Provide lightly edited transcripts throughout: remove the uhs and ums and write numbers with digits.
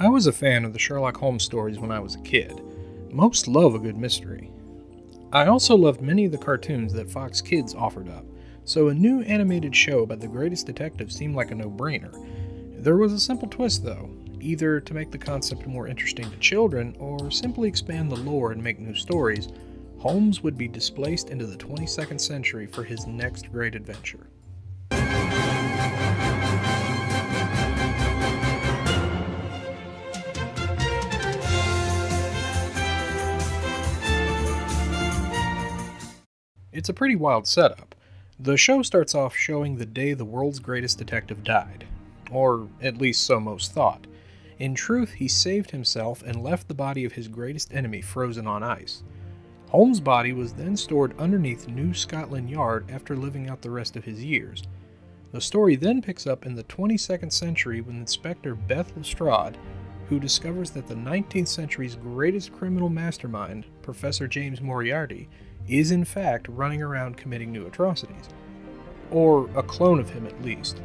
I was a fan of the Sherlock Holmes stories when I was a kid. Most love a good mystery. I also loved many of the cartoons that Fox Kids offered up, so a new animated show about the greatest detective seemed like a no-brainer. There was a simple twist though, either to make the concept more interesting to children or simply expand the lore and make new stories. Holmes would be displaced into the 22nd century for his next great adventure. It's a pretty wild setup. The show starts off showing the day the world's greatest detective died. Or at least so most thought. In truth, he saved himself and left the body of his greatest enemy frozen on ice. Holmes' body was then stored underneath New Scotland Yard after living out the rest of his years. The story then picks up in the 22nd century when Inspector Beth Lestrade, who discovers that the 19th century's greatest criminal mastermind, Professor James Moriarty, is in fact running around committing new atrocities. Or a clone of him at least.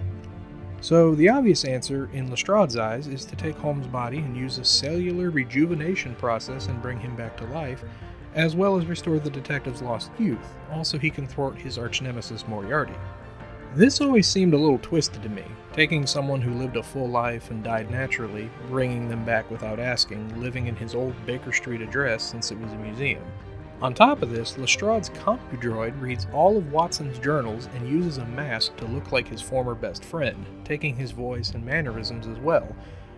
So the obvious answer, in Lestrade's eyes, is to take Holmes' body and use a cellular rejuvenation process and bring him back to life, as well as restore the detective's lost youth, also he can thwart his arch-nemesis Moriarty. This always seemed a little twisted to me, taking someone who lived a full life and died naturally, bringing them back without asking, living in his old Baker Street address since it was a museum. On top of this, Lestrade's compudroid reads all of Watson's journals and uses a mask to look like his former best friend, taking his voice and mannerisms as well,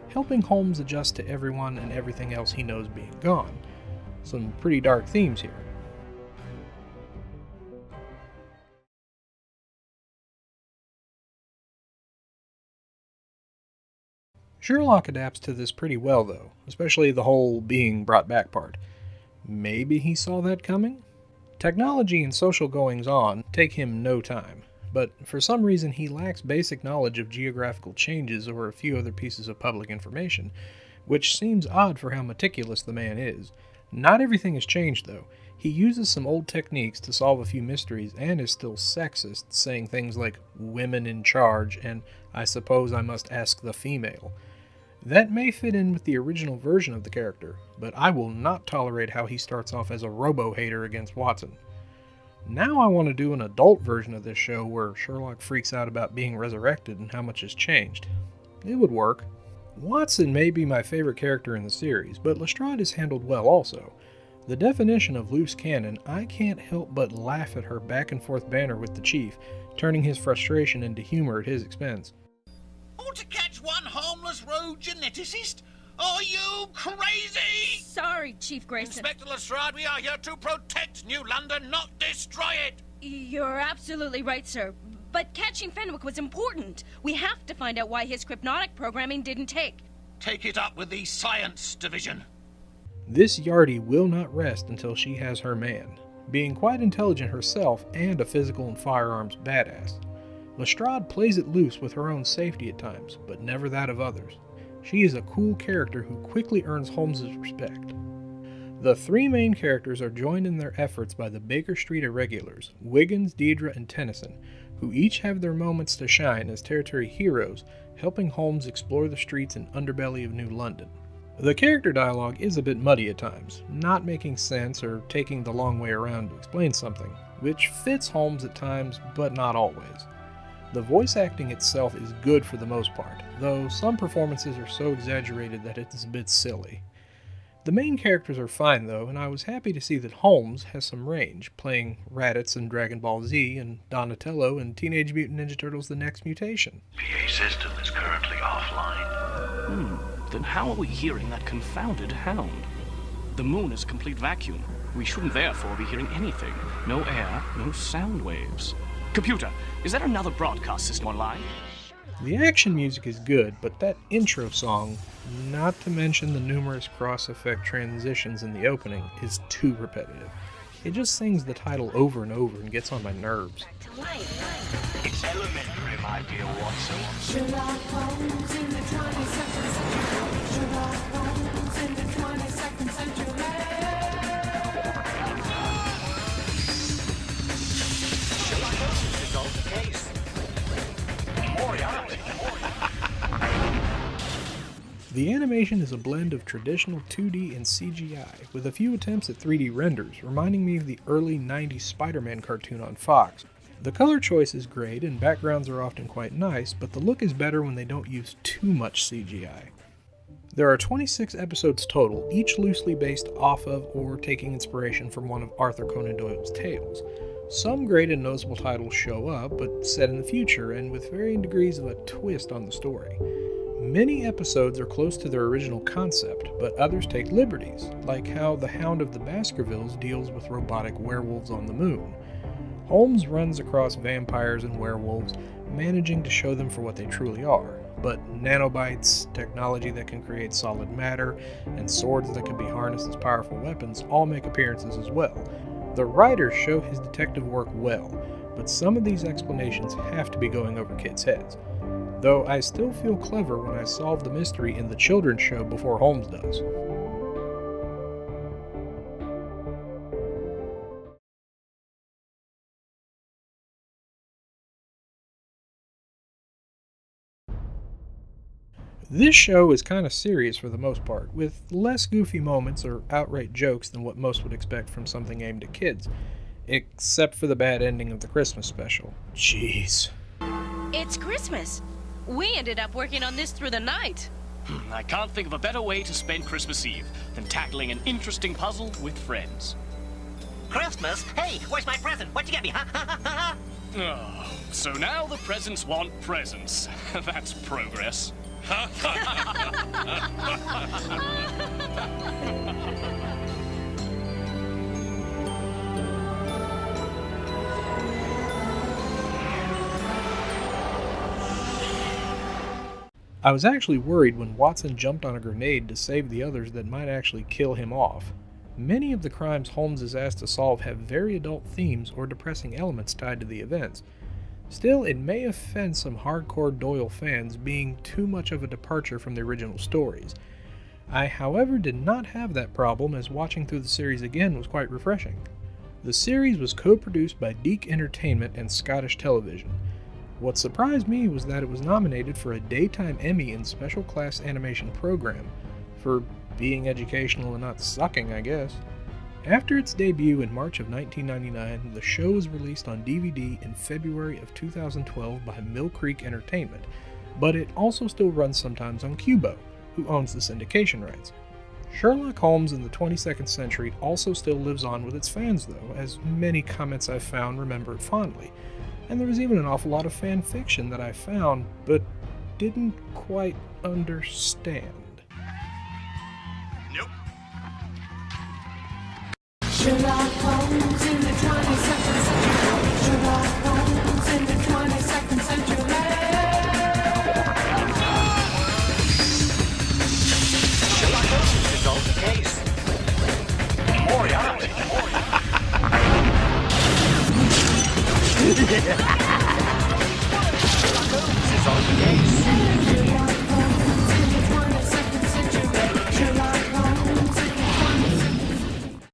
helping Holmes adjust to everyone and everything else he knows being gone. Some pretty dark themes here. Sherlock adapts to this pretty well though, especially the whole being brought back part. Maybe he saw that coming? Technology and social goings-on take him no time, but for some reason he lacks basic knowledge of geographical changes or a few other pieces of public information, which seems odd for how meticulous the man is. Not everything has changed though. He uses some old techniques to solve a few mysteries and is still sexist, saying things like women in charge and I suppose I must ask the female. That may fit in with the original version of the character, but I will not tolerate how he starts off as a robo-hater against Watson. Now I want to do an adult version of this show where Sherlock freaks out about being resurrected and how much has changed. It would work. Watson may be my favorite character in the series, but Lestrade is handled well also. The definition of loose cannon, I can't help but laugh at her back and forth banter with the chief, turning his frustration into humor at his expense. All to catch one harmless rogue geneticist? Are you crazy? Sorry, Chief Grayson. Inspector Lestrade, we are here to protect New London, not destroy it. You're absolutely right, sir. But catching Fenwick was important. We have to find out why his crypnotic programming didn't take. Take it up with the Science Division. This Yardie will not rest until she has her man, being quite intelligent herself and a physical and firearms badass. Lestrade plays it loose with her own safety at times, but never that of others. She is a cool character who quickly earns Holmes' respect. The three main characters are joined in their efforts by the Baker Street Irregulars, Wiggins, Deidre, and Tennyson, who each have their moments to shine as territory heroes, helping Holmes explore the streets and underbelly of New London. The character dialogue is a bit muddy at times, not making sense or taking the long way around to explain something, which fits Holmes at times, but not always. The voice acting itself is good for the most part, though some performances are so exaggerated that it is a bit silly. The main characters are fine though, and I was happy to see that Holmes has some range, playing Raditz in Dragon Ball Z and Donatello in Teenage Mutant Ninja Turtles: The Next Mutation. PA system is currently offline. Then how are we hearing that confounded hound? The moon is a complete vacuum. We shouldn't therefore be hearing anything. No air, no sound waves. Computer, is there another broadcast system online? The action music is good, but that intro song, not to mention the numerous cross-effect transitions in the opening, is too repetitive. It just sings the title over and over and gets on my nerves. It's elementary, my dear Watson. Sherlock Holmes in the 22nd century. Sherlock Holmes in the 22nd century. Sherlock Holmes has resolved the case. Moriarty. The animation is a blend of traditional 2D and CGI, with a few attempts at 3D renders, reminding me of the early 90s Spider-Man cartoon on Fox. The color choice is great and backgrounds are often quite nice, but the look is better when they don't use too much CGI. There are 26 episodes total, each loosely based off of or taking inspiration from one of Arthur Conan Doyle's tales. Some great and noticeable titles show up, but set in the future and with varying degrees of a twist on the story. Many episodes are close to their original concept, but others take liberties, like how The Hound of the Baskervilles deals with robotic werewolves on the moon. Holmes runs across vampires and werewolves, managing to show them for what they truly are, but nanobites, technology that can create solid matter, and swords that can be harnessed as powerful weapons all make appearances as well. The writers show his detective work well, but some of these explanations have to be going over kids' heads. Though I still feel clever when I solve the mystery in the children's show before Holmes does. This show is kinda serious for the most part, with less goofy moments or outright jokes than what most would expect from something aimed at kids. Except for the bad ending of the Christmas special. Jeez. It's Christmas. We ended up working on this through the night. I can't think of a better way to spend Christmas Eve than tackling an interesting puzzle with friends. Christmas? Hey, where's my present? What'd you get me, huh? Oh, so now the presents want presents. That's progress. I was actually worried when Watson jumped on a grenade to save the others that might actually kill him off. Many of the crimes Holmes is asked to solve have very adult themes or depressing elements tied to the events. Still, it may offend some hardcore Doyle fans, being too much of a departure from the original stories. I, however, did not have that problem, as watching through the series again was quite refreshing. The series was co-produced by Deke Entertainment and Scottish Television. What surprised me was that it was nominated for a Daytime Emmy in Special Class Animation Program, for being educational and not sucking, I guess. After its debut in March of 1999, the show was released on DVD in February of 2012 by Mill Creek Entertainment, but it also still runs sometimes on Cubo, who owns the syndication rights. Sherlock Holmes in the 22nd Century also still lives on with its fans though, as many comments I've found remember it fondly, and there was even an awful lot of fan fiction that I found, but didn't quite understand. Nope. Sherlock Holmes in the 22nd century. Sherlock Holmes in the 22nd century. Sherlock Holmes resolved the case. Moriarty.